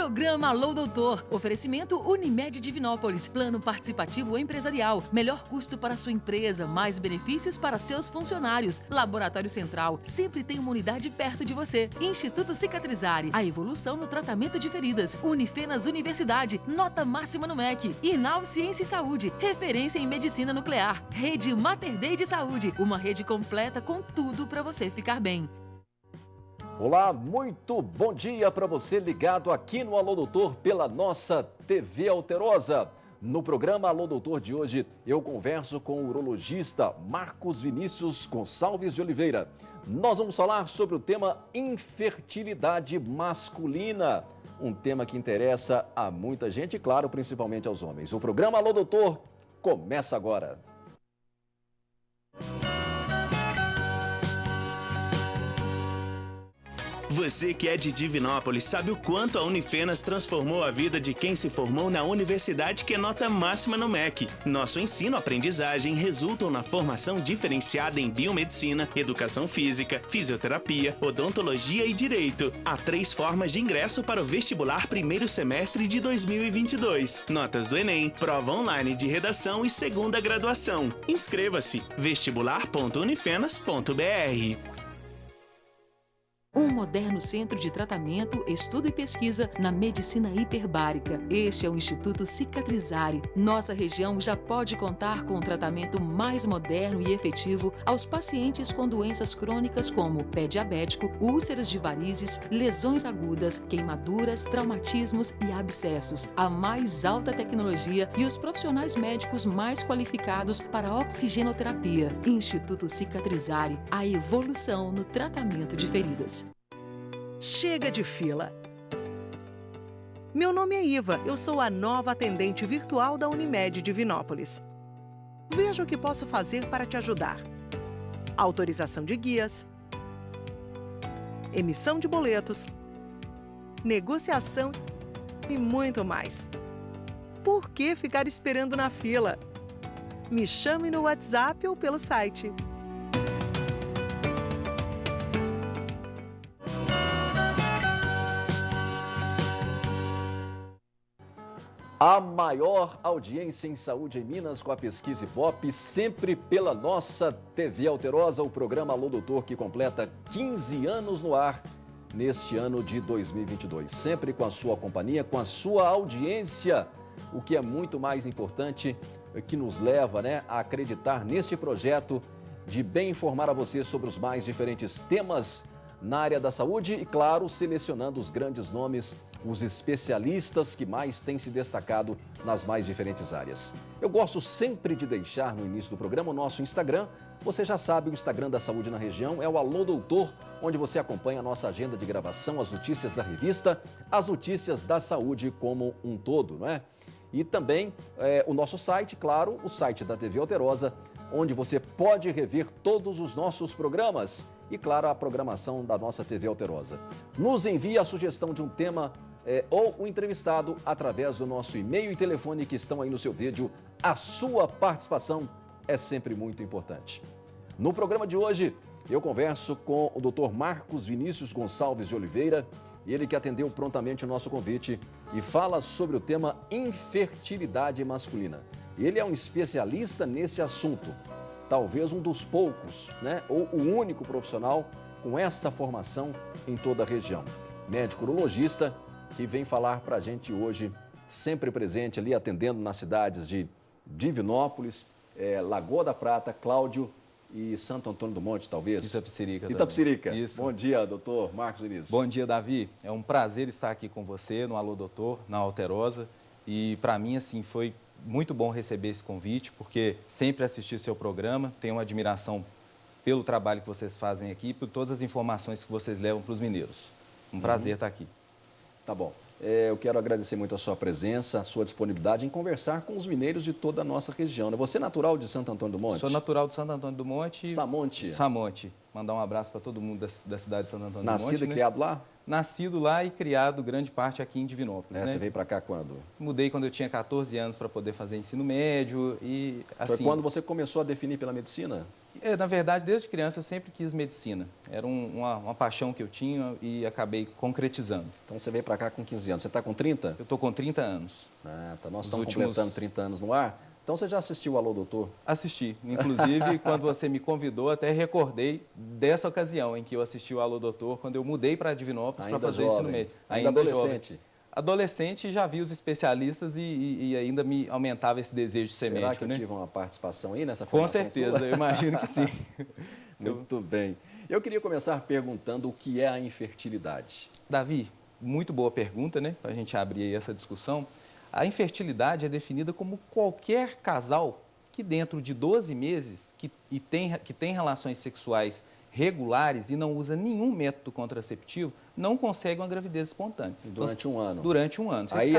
Programa Alô Doutor. Oferecimento Unimed Divinópolis. Plano participativo empresarial. Melhor custo para sua empresa. Mais benefícios para seus funcionários. Laboratório Central. Sempre tem uma unidade perto de você. Instituto Cicatrizare. A evolução no tratamento de feridas. Unifenas Universidade. Nota máxima no MEC. Inal Ciência e Saúde. Referência em medicina nuclear. Rede Mater Dei de Saúde. Uma rede completa com tudo para você ficar bem. Olá, muito bom dia para você ligado aqui no Alô Doutor pela nossa TV Alterosa. No programa Alô Doutor de hoje, eu converso com o urologista Marcos Vinícius Gonçalves de Oliveira. Nós vamos falar sobre o tema infertilidade masculina, um tema que interessa a muita gente e, claro, principalmente aos homens. O programa Alô Doutor começa agora. Você que é de Divinópolis sabe o quanto a Unifenas transformou a vida de quem se formou na universidade que é nota máxima no MEC. Nosso ensino-aprendizagem resultam na formação diferenciada em biomedicina, educação física, fisioterapia, odontologia e direito. Há 3 formas de ingresso para o vestibular primeiro semestre de 2022. Notas do Enem, prova online de redação e segunda graduação. Inscreva-se vestibular.unifenas.br. Um moderno centro de tratamento, estudo e pesquisa na medicina hiperbárica. Este é o Instituto Cicatrizare. Nossa região já pode contar com um tratamento mais moderno e efetivo aos pacientes com doenças crônicas como pé diabético, úlceras de varizes, lesões agudas, queimaduras, traumatismos e abscessos. A mais alta tecnologia e os profissionais médicos mais qualificados para a oxigenoterapia. Instituto Cicatrizare, a evolução no tratamento de feridas. Chega de fila! Meu nome é Iva, eu sou a nova atendente virtual da Unimed Divinópolis. Veja o que posso fazer para te ajudar. Autorização de guias, emissão de boletos, negociação e muito mais. Por que ficar esperando na fila? Me chame no WhatsApp ou pelo site. A maior audiência em saúde em Minas com a pesquisa Ibope, sempre pela nossa TV Alterosa, o programa Alô Doutor, que completa 15 anos no ar neste ano de 2022. Sempre com a sua companhia, com a sua audiência, o que é muito mais importante, que nos leva, a acreditar neste projeto de bem informar a você sobre os mais diferentes temas na área da saúde e, claro, selecionando os grandes nomes, os especialistas que mais têm se destacado nas mais diferentes áreas. Eu gosto sempre de deixar no início do programa o nosso Instagram. Você já sabe, o Instagram da Saúde na Região é o Alô Doutor, onde você acompanha a nossa agenda de gravação, as notícias da revista, as notícias da saúde como um todo, não é? E também o nosso site, claro, o site da TV Alterosa, onde você pode rever todos os nossos programas e, claro, a programação da nossa TV Alterosa. Nos envie a sugestão de um tema ou o entrevistado através do nosso e-mail e telefone que estão aí no seu vídeo. A sua participação é sempre muito importante. No programa de hoje, eu converso com o Dr. Marcos Vinícius Gonçalves de Oliveira, ele que atendeu prontamente o nosso convite e fala sobre o tema infertilidade masculina. Ele é um especialista nesse assunto, talvez um dos poucos, ou o único profissional com esta formação em toda a região. Médico urologista, que vem falar para a gente hoje, sempre presente ali, atendendo nas cidades de Divinópolis, Lagoa da Prata, Cláudio e Santo Antônio do Monte, talvez. Itapecerica. Itapecerica. Isso. Bom dia, doutor Marcos Vinícius. Bom dia, Davi. É um prazer estar aqui com você no Alô Doutor, na Alterosa. E para mim, assim, foi muito bom receber esse convite, porque sempre assisti seu programa, tenho uma admiração pelo trabalho que vocês fazem aqui e por todas as informações que vocês levam para os mineiros. Um prazer estar aqui. Tá bom. Eu quero agradecer muito a sua presença, a sua disponibilidade em conversar com os mineiros de toda a nossa região. Você é natural de Santo Antônio do Monte? Sou natural de Santo Antônio do Monte. Samonte. Samonte. Mandar um abraço para todo mundo da cidade de Santo Antônio do Monte. Nascido e criado lá? Nascido lá e criado grande parte aqui em Divinópolis. Você veio para cá quando? Mudei quando eu tinha 14 anos para poder fazer ensino médio e assim... Foi quando você começou a definir pela medicina? Na verdade, desde criança eu sempre quis medicina. Era uma paixão que eu tinha e acabei concretizando. Então você veio para cá com 15 anos. Você está com 30? Eu estou com 30 anos. Ah, tá. Nós estamos completando 30 anos no ar. Então você já assistiu o Alô Doutor? Assisti. Inclusive, quando você me convidou, até recordei dessa ocasião em que eu assisti o Alô Doutor, quando eu mudei para Divinópolis para fazer o ensino médio. Ainda adolescente? Jovem. Adolescente, já vi os especialistas e ainda me aumentava esse desejo de ser médico, Será que eu tive uma participação aí nessa formação? Com certeza, eu imagino que sim. Muito bem. Eu queria começar perguntando o que é a infertilidade. Davi, muito boa pergunta, né? Para a gente abrir aí essa discussão. A infertilidade é definida como qualquer casal que dentro de 12 meses que tem relações sexuais regulares e não usa nenhum método contraceptivo, não consegue uma gravidez espontânea. Durante um ano? Durante um ano. Aí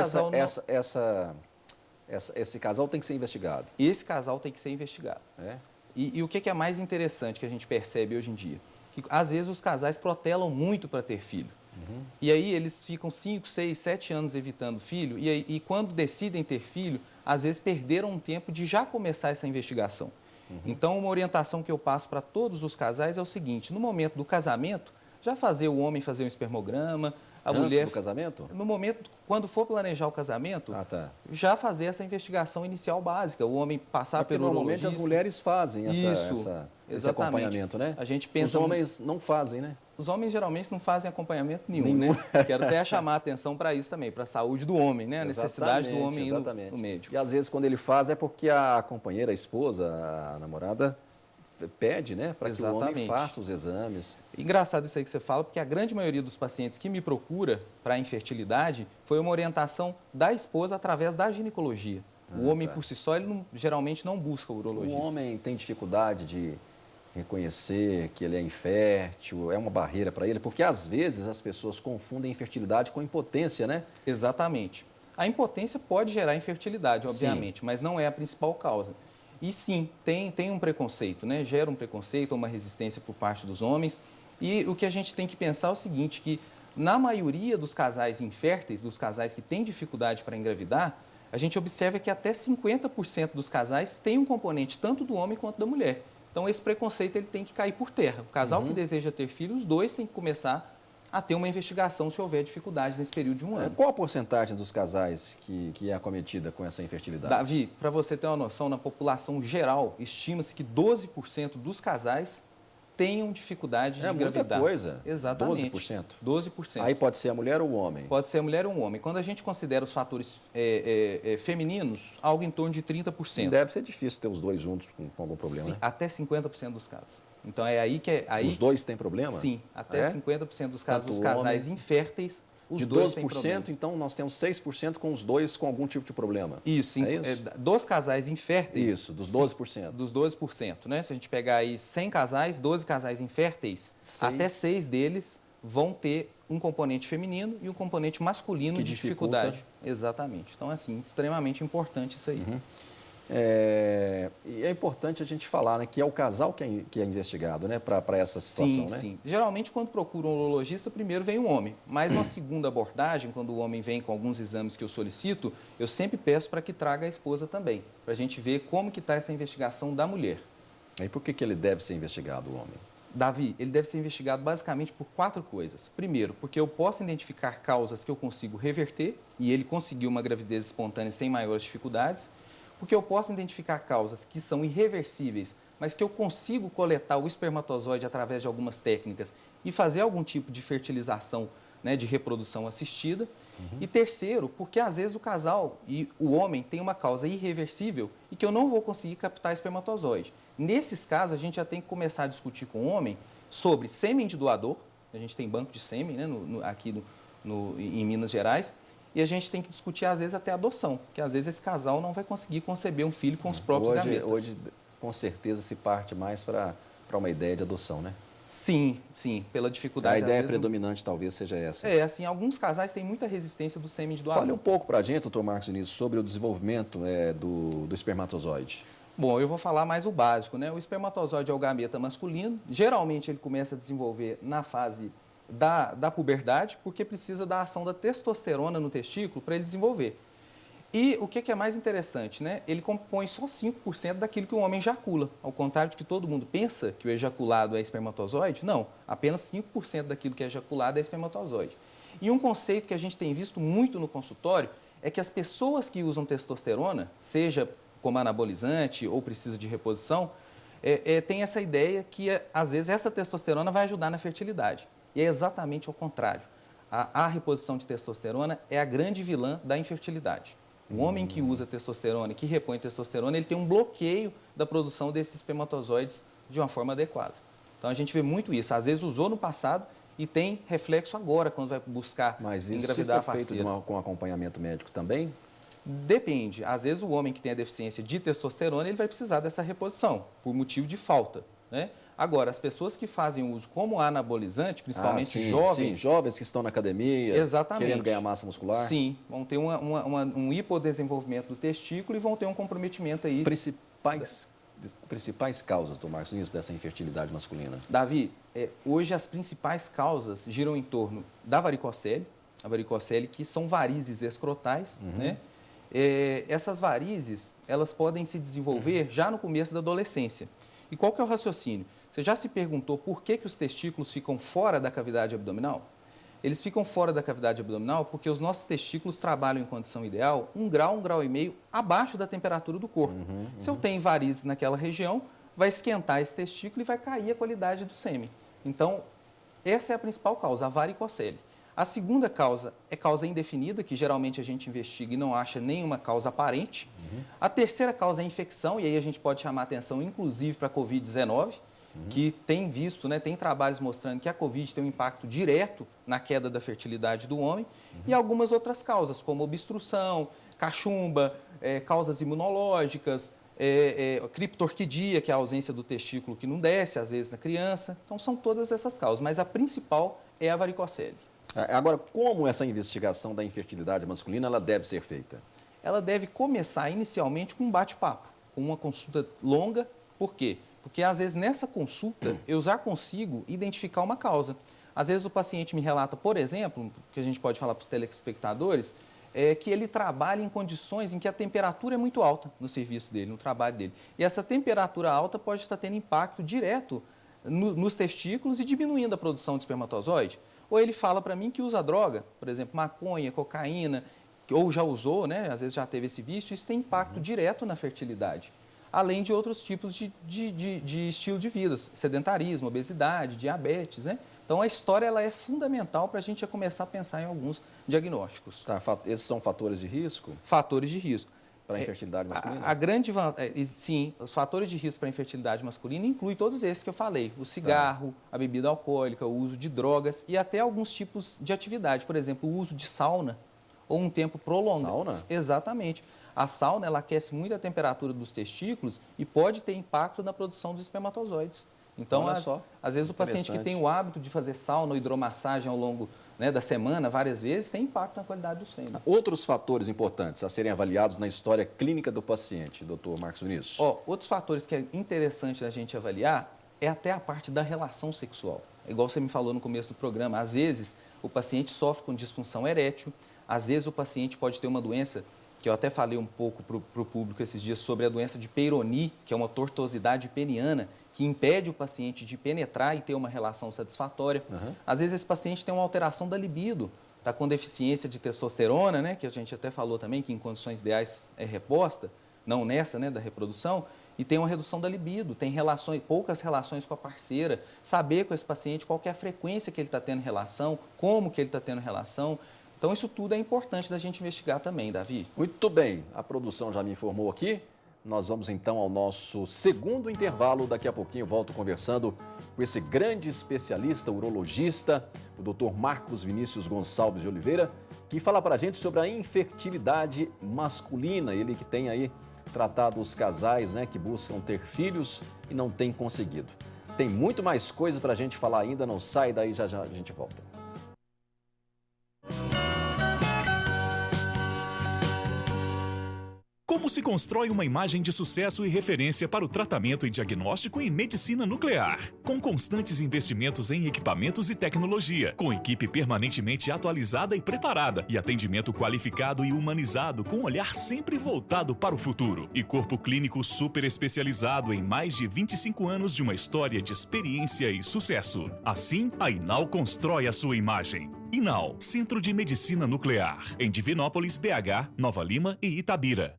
esse casal tem que ser investigado? Esse casal tem que ser investigado. É? E o que é mais interessante que a gente percebe hoje em dia? Que às vezes os casais protelam muito para ter filho. Uhum. E aí eles ficam 5, 6, 7 anos evitando filho e quando decidem ter filho, às vezes perderam um tempo de já começar essa investigação. Uhum. Então, uma orientação que eu passo para todos os casais é o seguinte: no momento do casamento, já o homem fazer um espermograma, a Antes mulher... do casamento? No momento, quando for planejar o casamento, já fazer essa investigação inicial básica, o homem passar pelo urologista. Normalmente as mulheres fazem esse acompanhamento, né? A gente pensa... Os homens não fazem, né? Os homens geralmente não fazem acompanhamento nenhum. Né? Quero até chamar a atenção para isso também, para a saúde do homem, né? A necessidade do homem ir no médico. E às vezes quando ele faz é porque a companheira, a esposa, a namorada pede, né? Para que o homem faça os exames. Engraçado isso aí que você fala, porque a grande maioria dos pacientes que me procura para a infertilidade foi uma orientação da esposa através da ginecologia. O homem por si só, ele geralmente não busca o urologista. O homem tem dificuldade de reconhecer que ele é infértil, é uma barreira para ele, porque às vezes as pessoas confundem infertilidade com impotência, né? Exatamente. A impotência pode gerar infertilidade, obviamente, mas não é a principal causa. E sim, tem um preconceito, né? Gera um preconceito, uma resistência por parte dos homens. E o que a gente tem que pensar é o seguinte, que na maioria dos casais inférteis, dos casais que têm dificuldade para engravidar, a gente observa que até 50% dos casais tem um componente tanto do homem quanto da mulher. Então, esse preconceito ele tem que cair por terra. O casal que deseja ter filhos, os dois têm que começar a ter uma investigação se houver dificuldade nesse período de um ano. Qual a porcentagem dos casais que é acometida com essa infertilidade? Davi, para você ter uma noção, na população geral, estima-se que 12% dos casais tenham dificuldade de engravidar. É muita coisa. Exatamente. 12%? 12%. Aí pode ser a mulher ou o homem? Pode ser a mulher ou o homem. Quando a gente considera os fatores femininos, algo em torno de 30%. E deve ser difícil ter os dois juntos com algum problema, Sim, né? até 50% dos casos. Então, é aí que... Os dois têm problema? Sim, até 50% dos casos dos casais inférteis, os dois têm problema. De 12%, então, nós temos 6% com os dois com algum tipo de problema. Isso, dos casais inférteis... Isso, dos 12%. Dos 12%, né? Se a gente pegar aí 100 casais, 12 casais inférteis, até 6 deles vão ter um componente feminino e um componente masculino de dificuldade. Exatamente. Então, assim, extremamente importante isso aí. Uhum. E é importante a gente falar, né, que é o casal que é investigado, né, para essa situação, né? Sim. Geralmente, quando procura um urologista, primeiro vem o homem. Mas na segunda abordagem, quando o homem vem com alguns exames que eu solicito, eu sempre peço para que traga a esposa também, para a gente ver como que está essa investigação da mulher. E por que ele deve ser investigado, o homem? Davi, ele deve ser investigado basicamente por 4 coisas. Primeiro, porque eu posso identificar causas que eu consigo reverter, e ele conseguiu uma gravidez espontânea sem maiores dificuldades. Porque eu posso identificar causas que são irreversíveis, mas que eu consigo coletar o espermatozoide através de algumas técnicas e fazer algum tipo de fertilização, né, de reprodução assistida. E terceiro, porque às vezes o casal e o homem tem uma causa irreversível e que eu não vou conseguir captar espermatozoide. Nesses casos, a gente já tem que começar a discutir com o homem sobre sêmen de doador. A gente tem banco de sêmen, né, aqui em Minas Gerais. E a gente tem que discutir, às vezes, até adoção, porque às vezes esse casal não vai conseguir conceber um filho com os próprios gametas. Hoje, com certeza, se parte mais para uma ideia de adoção, né? Sim, pela dificuldade. A ideia predominante talvez seja essa. Assim, alguns casais têm muita resistência do sêmen de doador. Fale um pouco para a gente, doutor Marcos Vinícius, sobre o desenvolvimento do espermatozoide. Bom, eu vou falar mais o básico, né? O espermatozoide é o gameta masculino. Geralmente, ele começa a desenvolver na fase da puberdade, porque precisa da ação da testosterona no testículo para ele desenvolver. E o que é mais interessante, né? Ele compõe só 5% daquilo que o homem ejacula. Ao contrário de que todo mundo pensa que o ejaculado é espermatozoide, não. Apenas 5% daquilo que é ejaculado é espermatozoide. E um conceito que a gente tem visto muito no consultório é que as pessoas que usam testosterona, seja como anabolizante ou precisa de reposição, tem essa ideia que, às vezes, essa testosterona vai ajudar na fertilidade. E é exatamente o contrário. A reposição de testosterona é a grande vilã da infertilidade. O homem que usa testosterona, que repõe testosterona, ele tem um bloqueio da produção desses espermatozoides de uma forma adequada. Então, a gente vê muito isso. Às vezes usou no passado e tem reflexo agora, quando vai buscar engravidar a parceira. Mas isso foi feito com acompanhamento médico também? Depende. Às vezes o homem que tem a deficiência de testosterona, ele vai precisar dessa reposição, por motivo de falta, né? Agora, as pessoas que fazem uso como anabolizante, principalmente jovens... Sim, jovens que estão na academia, exatamente, querendo ganhar massa muscular. Sim, vão ter um hipodesenvolvimento do testículo e vão ter um comprometimento aí. Principais causas, doutor Marcos Vinícius, dessa infertilidade masculina? Davi, hoje as principais causas giram em torno da varicocele, a varicocele que são varizes escrotais, né? Essas varizes, elas podem se desenvolver já no começo da adolescência. E qual que é o raciocínio? Você já se perguntou por que os testículos ficam fora da cavidade abdominal? Eles ficam fora da cavidade abdominal porque os nossos testículos trabalham em condição ideal 1 grau e meio abaixo da temperatura do corpo. Se eu tenho varizes naquela região, vai esquentar esse testículo e vai cair a qualidade do sêmen. Então, essa é a principal causa, a varicocele. A segunda causa é causa indefinida, que geralmente a gente investiga e não acha nenhuma causa aparente. A terceira causa é infecção, e aí a gente pode chamar atenção, inclusive, para a Covid-19, que tem visto, né, tem trabalhos mostrando que a Covid tem um impacto direto na queda da fertilidade do homem, e algumas outras causas, como obstrução, cachumba, causas imunológicas, criptorquidia, que é a ausência do testículo que não desce, às vezes, na criança. Então, são todas essas causas, mas a principal é a varicocele. Agora, como essa investigação da infertilidade masculina ela deve ser feita? Ela deve começar inicialmente com um bate-papo, com uma consulta longa. Por quê? Porque, às vezes, nessa consulta, eu já consigo identificar uma causa. Às vezes, o paciente me relata, por exemplo, que a gente pode falar para os telespectadores, que ele trabalha em condições em que a temperatura é muito alta no serviço dele, no trabalho dele. E essa temperatura alta pode estar tendo impacto direto nos testículos e diminuindo a produção de espermatozoide. Ou ele fala para mim que usa droga, por exemplo, maconha, cocaína, ou já usou, né? Às vezes já teve esse vício, isso tem impacto direto na fertilidade. Além de outros tipos de estilo de vida, sedentarismo, obesidade, diabetes, né? Então, a história ela é fundamental para a gente já começar a pensar em alguns diagnósticos. Tá, esses são fatores de risco? Fatores de risco. Para a infertilidade masculina? Sim, os fatores de risco para a infertilidade masculina incluem todos esses que eu falei. O cigarro, a bebida alcoólica, o uso de drogas e até alguns tipos de atividade. Por exemplo, o uso de sauna ou um tempo prolongado. Sauna? Exatamente. A sauna ela aquece muito a temperatura dos testículos e pode ter impacto na produção dos espermatozoides. Então, às vezes o paciente que tem o hábito de fazer sauna ou hidromassagem ao longo, né, da semana, várias vezes, tem impacto na qualidade do sêmen. Outros fatores importantes a serem avaliados na história clínica do paciente, doutor Marcos Vinícius? Outros fatores que é interessante a gente avaliar é até a parte da relação sexual. Igual você me falou no começo do programa, às vezes o paciente sofre com disfunção erétil, às vezes o paciente pode ter uma doença, que eu até falei um pouco para o público esses dias sobre a doença de Peyronie, que é uma tortuosidade peniana, que impede o paciente de penetrar e ter uma relação satisfatória. Às vezes esse paciente tem uma alteração da libido, está com deficiência de testosterona, né, que a gente até falou também, que em condições ideais é reposta, não nessa, né, da reprodução, e tem uma redução da libido, tem poucas relações com a parceira, saber com esse paciente qual que é a frequência que ele está tendo relação, como que ele está tendo relação. Então, isso tudo é importante da gente investigar também, Davi. Muito bem, a produção já me informou aqui. Nós vamos então ao nosso segundo intervalo. Daqui a pouquinho volto conversando com esse grande especialista, urologista, o Dr. Marcos Vinícius Gonçalves de Oliveira, que fala para a gente sobre a infertilidade masculina. Ele que tem aí tratado os casais, né, que buscam ter filhos e não têm conseguido. Tem muito mais coisas para a gente falar ainda, não sai daí, já já a gente volta. Como se constrói uma imagem de sucesso e referência para o tratamento e diagnóstico em medicina nuclear? Com constantes investimentos em equipamentos e tecnologia, com equipe permanentemente atualizada e preparada, e atendimento qualificado e humanizado com um olhar sempre voltado para o futuro. E corpo clínico super especializado em mais de 25 anos de uma história de experiência e sucesso. Assim, a Inal constrói a sua imagem. Inal, Centro de Medicina Nuclear, em Divinópolis, BH, Nova Lima e Itabira.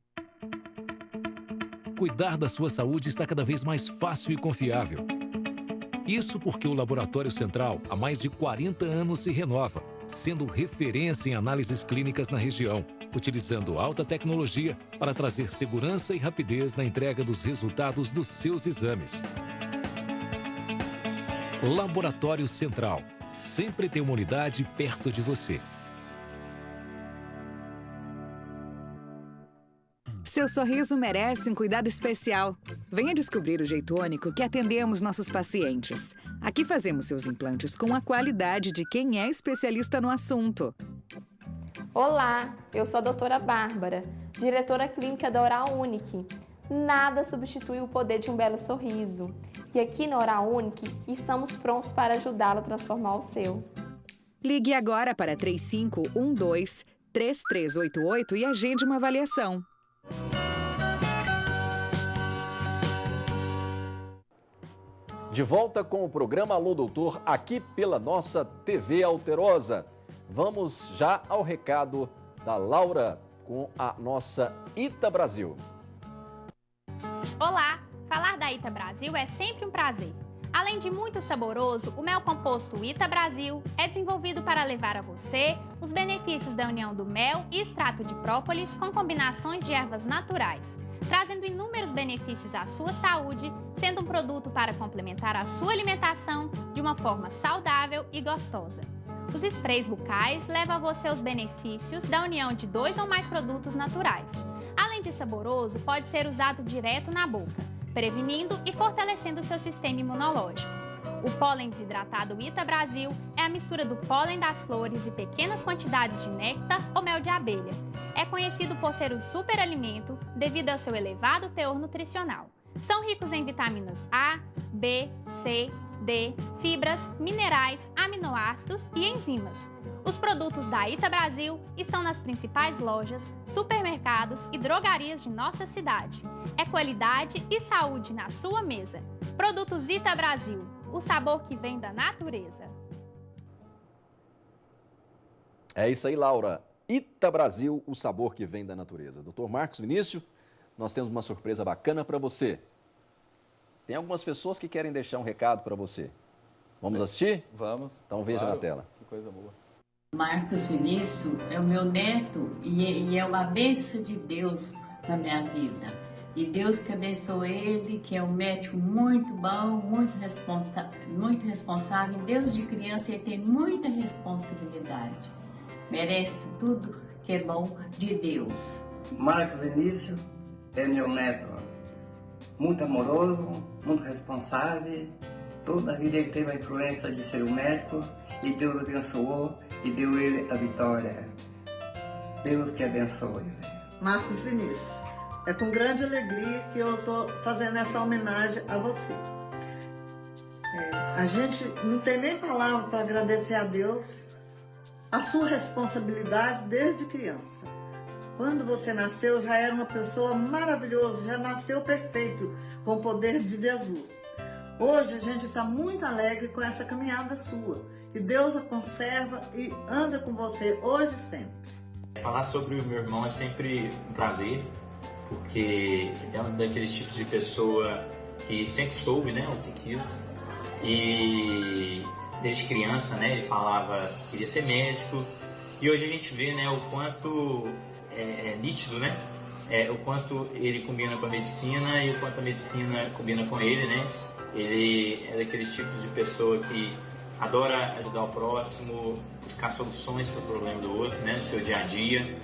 Cuidar da sua saúde está cada vez mais fácil e confiável. Isso porque o Laboratório Central, há mais de 40 anos, se renova, sendo referência em análises clínicas na região, utilizando alta tecnologia para trazer segurança e rapidez na entrega dos resultados dos seus exames. Laboratório Central. Sempre tem uma unidade perto de você. Seu sorriso merece um cuidado especial. Venha descobrir o jeito único que atendemos nossos pacientes. Aqui fazemos seus implantes com a qualidade de quem é especialista no assunto. Olá, eu sou a doutora Bárbara, diretora clínica da Oral Unique. Nada substitui o poder de um belo sorriso. E aqui na Oral Unique, estamos prontos para ajudá-la a transformar o seu. Ligue agora para 3512-3388 e agende uma avaliação. De volta com o programa Alô Doutor, aqui pela nossa TV Alterosa. Vamos já ao recado da Laura com a nossa Ita Brasil. Olá! Falar da Ita Brasil é sempre um prazer. Além de muito saboroso, o mel composto Ita Brasil é desenvolvido para levar a você os benefícios da união do mel e extrato de própolis com combinações de ervas naturais, trazendo inúmeros benefícios à sua saúde, sendo um produto para complementar a sua alimentação de uma forma saudável e gostosa. Os sprays bucais levam a você os benefícios da união de 2 ou mais produtos naturais. Além de saboroso, pode ser usado direto na boca, prevenindo e fortalecendo o seu sistema imunológico. O pólen desidratado Ita Brasil é a mistura do pólen das flores e pequenas quantidades de néctar ou mel de abelha. É conhecido por ser um superalimento devido ao seu elevado teor nutricional. São ricos em vitaminas A, B, C, D, fibras, minerais, aminoácidos e enzimas. Os produtos da Ita Brasil estão nas principais lojas, supermercados e drogarias de nossa cidade. É qualidade e saúde na sua mesa. Produtos Ita Brasil, o sabor que vem da natureza. É isso aí, Laura. Ita Brasil, o sabor que vem da natureza. Dr. Marcos Vinícius, nós temos uma surpresa bacana para você. Tem algumas pessoas que querem deixar um recado para você. Vamos assistir? Vamos. Então veja na tela. Que coisa boa. Marcos Vinícius é o meu neto e é uma bênção de Deus na minha vida. E Deus que abençoe ele, que é um médico muito bom, muito responsável. Deus de criança, ele tem muita responsabilidade. Merece tudo que é bom de Deus. Marcos Vinícius é meu neto, muito amoroso, muito responsável. Toda a vida ele teve a influência de ser um médico e Deus abençoou e deu ele a vitória. Deus que abençoe. Marcos Vinícius, é com grande alegria que eu estou fazendo essa homenagem a você. A gente não tem nem palavra para agradecer a Deus a sua responsabilidade desde criança. Quando você nasceu, já era uma pessoa maravilhosa, já nasceu perfeito, com o poder de Jesus. Hoje a gente está muito alegre com essa caminhada sua. Que Deus a conserva e anda com você hoje e sempre. Falar sobre o meu irmão é sempre um prazer, porque é um daqueles tipos de pessoa que sempre soube, né, o que quis. E desde criança, né, ele falava que queria ser médico. E hoje a gente vê, né, o quanto é nítido, né, o quanto ele combina com a medicina e o quanto a medicina combina com ele, né. Ele é daqueles tipos de pessoa que adora ajudar o próximo, buscar soluções para o problema do outro, né, no seu dia a dia.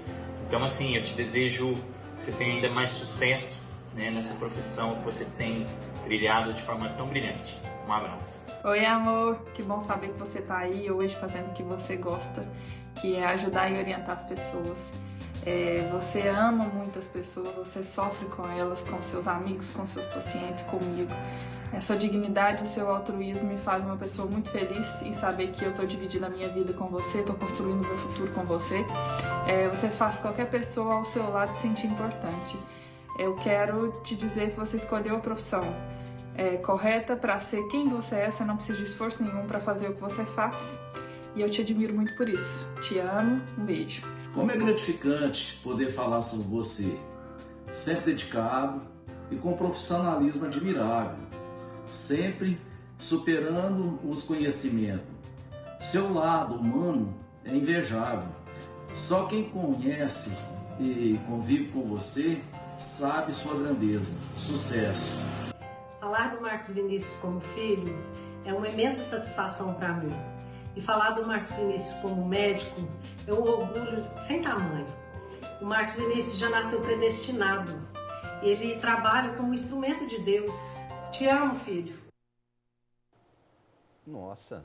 Então, assim, eu te desejo que você tenha ainda mais sucesso, né, nessa profissão que você tem trilhado de forma tão brilhante. Um abraço. Oi, amor. Que bom saber que você está aí hoje fazendo o que você gosta, que é ajudar e orientar as pessoas. Você ama muitas pessoas, você sofre com elas, com seus amigos, com seus pacientes, comigo. A sua dignidade, o seu altruísmo me faz uma pessoa muito feliz em saber que eu estou dividindo a minha vida com você, estou construindo o meu futuro com você. Você faz qualquer pessoa ao seu lado se sentir importante. Eu quero te dizer que você escolheu a profissão correta para ser quem você é, você não precisa de esforço nenhum para fazer o que você faz. E eu te admiro muito por isso. Te amo, um beijo. Como é gratificante poder falar sobre você, sempre dedicado e com profissionalismo admirável, sempre superando os conhecimentos. Seu lado humano é invejável. Só quem conhece e convive com você sabe sua grandeza. Sucesso! Falar do Marcos Vinícius como filho é uma imensa satisfação para mim. E falar do Marcos Vinícius como médico é um orgulho sem tamanho. O Marcos Vinícius já nasceu predestinado. Ele trabalha como instrumento de Deus. Te amo, filho. Nossa.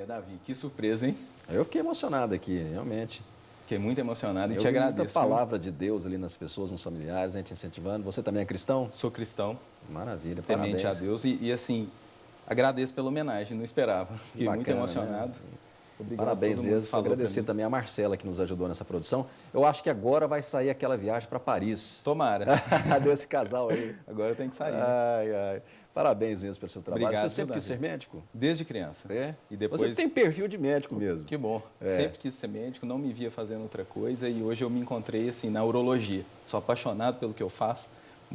Davi, que surpresa, hein? Eu fiquei emocionado aqui, realmente. Fiquei muito emocionado e te agradeço. Muita palavra de Deus ali nas pessoas, nos familiares, né, te incentivando. Você também é cristão? Sou cristão. Maravilha, temente parabéns. a Deus e assim, agradeço pela homenagem, não esperava. Fiquei muito emocionado. Né? Obrigado. Parabéns mesmo. Agradecer também a Marcela que nos ajudou nessa produção. Eu acho que agora vai sair aquela viagem para Paris. Tomara. Deu esse casal aí. Agora tem que sair. Ai. Parabéns mesmo pelo seu trabalho. Obrigado, você sempre quis ser médico? Desde criança. E depois... Você tem perfil de médico mesmo. Que bom. Sempre quis ser médico, não me via fazendo outra coisa e hoje eu me encontrei assim na urologia. Sou apaixonado pelo que eu faço.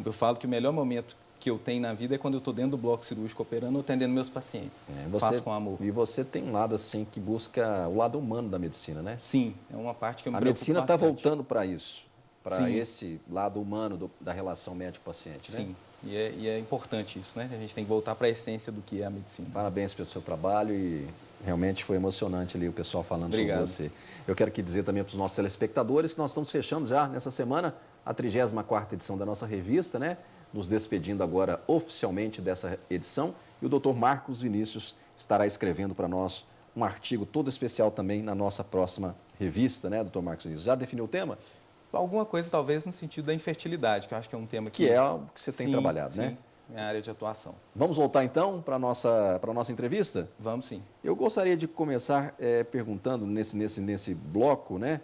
Eu falo que o melhor momento que eu tenho na vida é quando eu estou dentro do bloco cirúrgico operando ou atendendo meus pacientes. Faço com amor. E você tem um lado assim que busca o lado humano da medicina, né? Sim, é uma parte que eu me preocupo. A medicina está voltando para isso, para esse lado humano da relação médico-paciente, né? Sim, e é importante isso, né? A gente tem que voltar para a essência do que é a medicina. Parabéns pelo seu trabalho e realmente foi emocionante ali o pessoal falando sobre você. Eu quero aqui dizer também para os nossos telespectadores que nós estamos fechando já nessa semana a 34ª edição da nossa revista, né? Nos despedindo agora oficialmente dessa edição. E o Dr. Marcos Vinícius estará escrevendo para nós um artigo todo especial também na nossa próxima revista, né, Dr. Marcos Vinícius? Já definiu o tema? Alguma coisa talvez no sentido da infertilidade, que eu acho que é um tema que... Que é algo que você tem trabalhado, né? Minha área de atuação. Vamos voltar então para a nossa entrevista? Vamos sim. Eu gostaria de começar perguntando nesse bloco, né,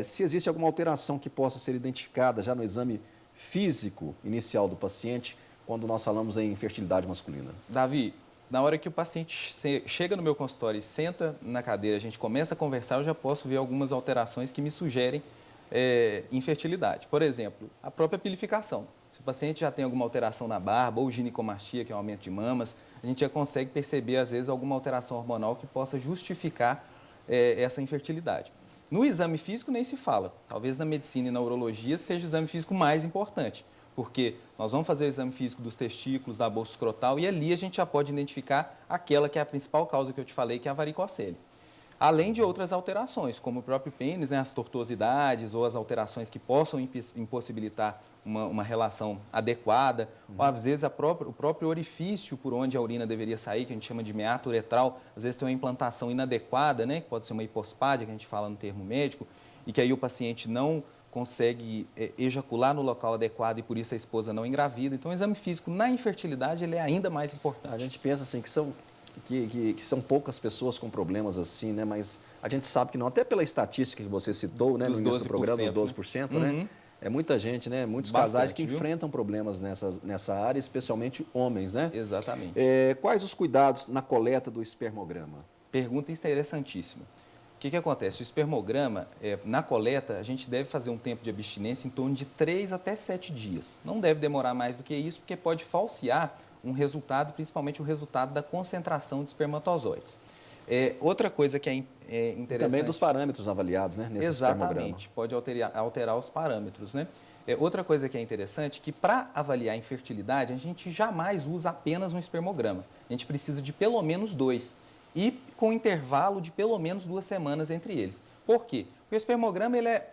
se existe alguma alteração que possa ser identificada já no exame físico inicial do paciente quando nós falamos em infertilidade masculina. Davi, na hora que o paciente chega no meu consultório e senta na cadeira, a gente começa a conversar, eu já posso ver algumas alterações que me sugerem infertilidade. Por exemplo, a própria pilificação. Se o paciente já tem alguma alteração na barba ou ginecomastia, que é um aumento de mamas, a gente já consegue perceber, às vezes, alguma alteração hormonal que possa justificar essa infertilidade. No exame físico nem se fala. Talvez na medicina e na urologia seja o exame físico mais importante, porque nós vamos fazer o exame físico dos testículos, da bolsa escrotal, e ali a gente já pode identificar aquela que é a principal causa que eu te falei, que é a varicocele. Além de outras alterações, como o próprio pênis, né, as tortuosidades ou as alterações que possam impossibilitar uma relação adequada, ou às vezes o próprio orifício por onde a urina deveria sair, que a gente chama de meato uretral, às vezes tem uma implantação inadequada, né, que pode ser uma hipospádia, que a gente fala no termo médico, e que aí o paciente não consegue ejacular no local adequado e por isso a esposa não engravida. Então o exame físico na infertilidade ele é ainda mais importante. A gente pensa assim que são poucas pessoas com problemas assim, né? Mas a gente sabe que não, até pela estatística que você citou, né, no início do programa, dos 12%, né? É muita gente, né? Muitos casais que enfrentam problemas nessa área, especialmente homens, né? Exatamente. Quais os cuidados na coleta do espermograma? Pergunta interessantíssima. O que acontece? O espermograma, na coleta, a gente deve fazer um tempo de abstinência em torno de 3 até 7 dias. Não deve demorar mais do que isso, porque pode falsear um resultado, principalmente o resultado da concentração de espermatozoides. Outra coisa que é interessante... Também dos parâmetros avaliados, né, nesse espermograma. Exatamente, pode alterar os parâmetros, né? Outra coisa que é interessante, que para avaliar a infertilidade, a gente jamais usa apenas um espermograma. A gente precisa de pelo menos 2 e com intervalo de pelo menos 2 semanas entre eles. Por quê? Porque o espermograma ele é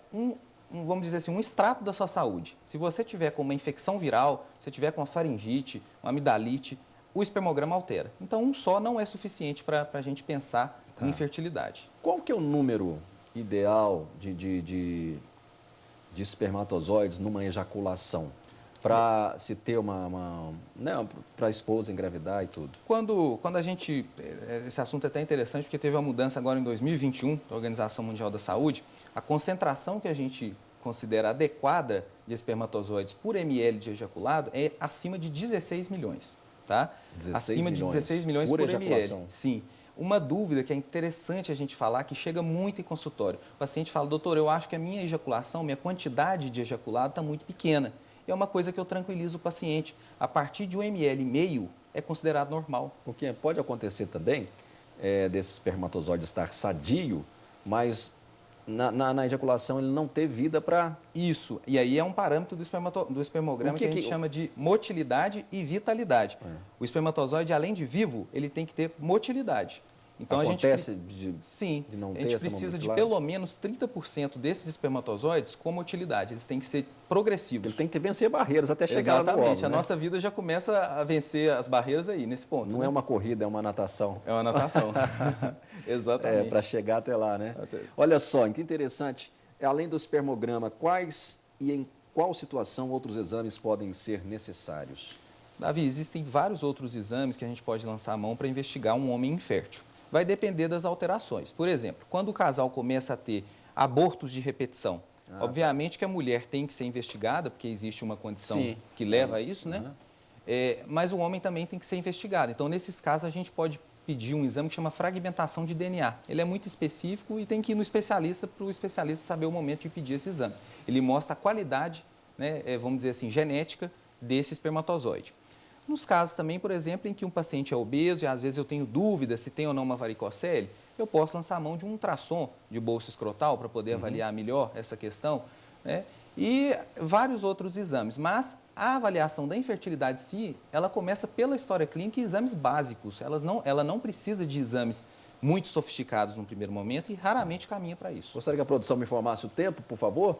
vamos dizer assim, um extrato da sua saúde. Se você tiver com uma infecção viral, se tiver com uma faringite, uma amidalite, o espermograma altera. Então, um só não é suficiente para a gente pensar em infertilidade. Qual que é o número ideal de espermatozoides numa ejaculação? Para se ter para a esposa engravidar e tudo. Quando a gente... Esse assunto é até interessante, porque teve uma mudança agora em 2021, da Organização Mundial da Saúde. A concentração que a gente considera adequada de espermatozoides por ml de ejaculado é acima de 16 milhões, tá? 16 acima milhões. de 16 milhões por ejaculação. ml. Sim. Uma dúvida que é interessante a gente falar, que chega muito em consultório. O paciente fala, doutor, eu acho que a minha ejaculação, minha quantidade de ejaculado está muito pequena. É uma coisa que eu tranquilizo o paciente. A partir de 1,5 ml é considerado normal. Porque pode acontecer também desse espermatozoide estar sadio, mas na ejaculação ele não ter vida para... Isso. E aí é um parâmetro do espermograma que a gente chama de motilidade e vitalidade. O espermatozoide, além de vivo, ele tem que ter motilidade. Então Acontece de não ter a gente precisa de pelo menos 30% desses espermatozoides com motilidade. Eles têm que ser progressivos. Ele tem que vencer barreiras até chegar no óvulo. Exatamente. A nossa vida já começa a vencer as barreiras aí, nesse ponto. Não é uma corrida, é uma natação. É uma natação. Exatamente. Para chegar até lá, né? Olha só, que interessante. Além do espermograma, quais e em qual situação outros exames podem ser necessários? Davi, existem vários outros exames que a gente pode lançar a mão para investigar um homem infértil. Vai depender das alterações. Por exemplo, quando o casal começa a ter abortos de repetição, obviamente que a mulher tem que ser investigada, porque existe uma condição que leva a isso, né? Mas o homem também tem que ser investigado. Então, nesses casos, a gente pode pedir um exame que chama fragmentação de DNA. Ele é muito específico e tem que ir no especialista para o especialista saber o momento de pedir esse exame. Ele mostra a qualidade, né, vamos dizer assim, genética desse espermatozoide. Nos casos também, por exemplo, em que um paciente é obeso e às vezes eu tenho dúvida se tem ou não uma varicocele, eu posso lançar a mão de um ultrassom de bolsa escrotal para poder avaliar melhor essa questão, né? E vários outros exames. Mas a avaliação da infertilidade em si, ela começa pela história clínica e exames básicos. Ela não precisa de exames muito sofisticados no primeiro momento e raramente caminha para isso. Gostaria que a produção me informasse o tempo, por favor.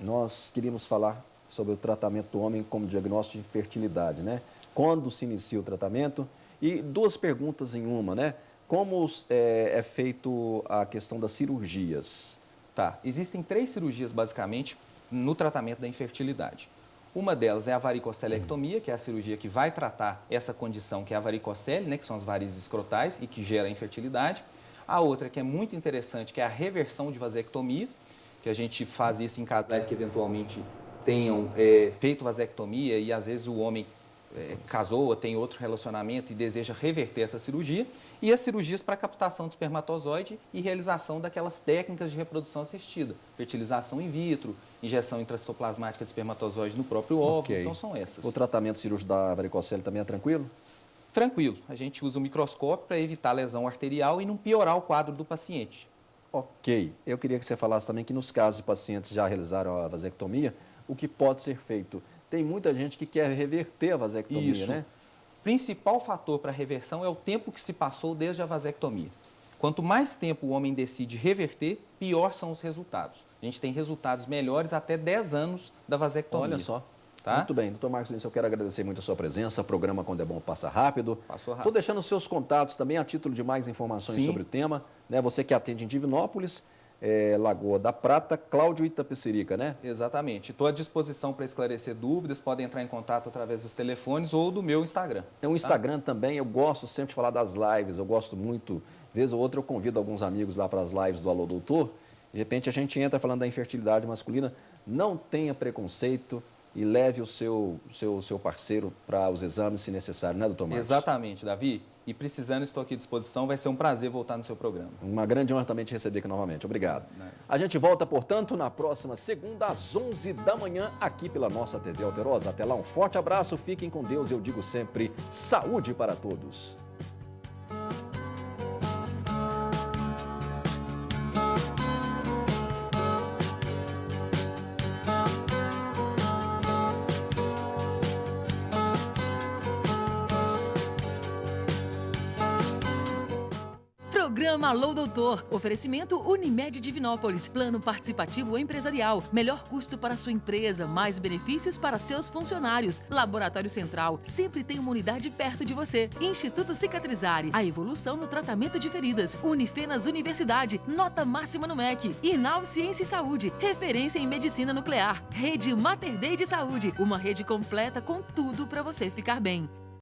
Nós queríamos falar sobre o tratamento do homem como diagnóstico de infertilidade, né? Quando se inicia o tratamento? E duas perguntas em uma, né? Como é feito a questão das cirurgias? Tá, existem 3 cirurgias basicamente no tratamento da infertilidade. Uma delas é a varicocelectomia, que é a cirurgia que vai tratar essa condição, que é a varicocele, né? Que são as varizes escrotais e que gera a infertilidade. A outra, que é muito interessante, que é a reversão de vasectomia, que a gente faz isso em casais que eventualmente tenham feito vasectomia e às vezes o homem casou ou tem outro relacionamento e deseja reverter essa cirurgia, e as cirurgias para captação de espermatozoide e realização daquelas técnicas de reprodução assistida, fertilização in vitro, injeção intracitoplasmática de espermatozoide no próprio óvulo, então são essas. O tratamento cirúrgico da varicocele também é tranquilo? Tranquilo, a gente usa o microscópio para evitar lesão arterial e não piorar o quadro do paciente. Ok, eu queria que você falasse também que nos casos de pacientes que já realizaram a vasectomia, o que pode ser feito? Tem muita gente que quer reverter a vasectomia, né? O principal fator para a reversão é o tempo que se passou desde a vasectomia. Quanto mais tempo o homem decide reverter, pior são os resultados. A gente tem resultados melhores até 10 anos da vasectomia. Olha só. Tá? Muito bem. Doutor Marcos Vinícius, eu quero agradecer muito a sua presença. O programa Quando é Bom Passa Rápido. Passou rápido. Estou deixando os seus contatos também a título de mais informações sobre o tema. Né? Você que atende em Divinópolis, Lagoa da Prata, Cláudio Itapecerica, né? Exatamente. Estou à disposição para esclarecer dúvidas, podem entrar em contato através dos telefones ou do meu Instagram. É um Instagram também, eu gosto sempre de falar das lives, eu gosto muito, vez ou outra eu convido alguns amigos lá para as lives do Alô Doutor, de repente a gente entra falando da infertilidade masculina, não tenha preconceito e leve o seu parceiro para os exames se necessário, né, doutor Marcos? Exatamente, Davi. E precisando, estou aqui à disposição. Vai ser um prazer voltar no seu programa. Uma grande honra também te receber aqui novamente. Obrigado. A gente volta, portanto, na próxima segunda, às 11 da manhã, aqui pela nossa TV Alterosa. Até lá, um forte abraço, fiquem com Deus. Eu digo sempre, saúde para todos. Programa Alô Doutor. Oferecimento Unimed Divinópolis. Plano participativo empresarial. Melhor custo para sua empresa, mais benefícios para seus funcionários. Laboratório Central. Sempre tem uma unidade perto de você. Instituto Cicatrizare. A evolução no tratamento de feridas. Unifenas Universidade. Nota máxima no MEC. Inal Ciência e Saúde. Referência em medicina nuclear. Rede Mater Dei de Saúde. Uma rede completa com tudo para você ficar bem.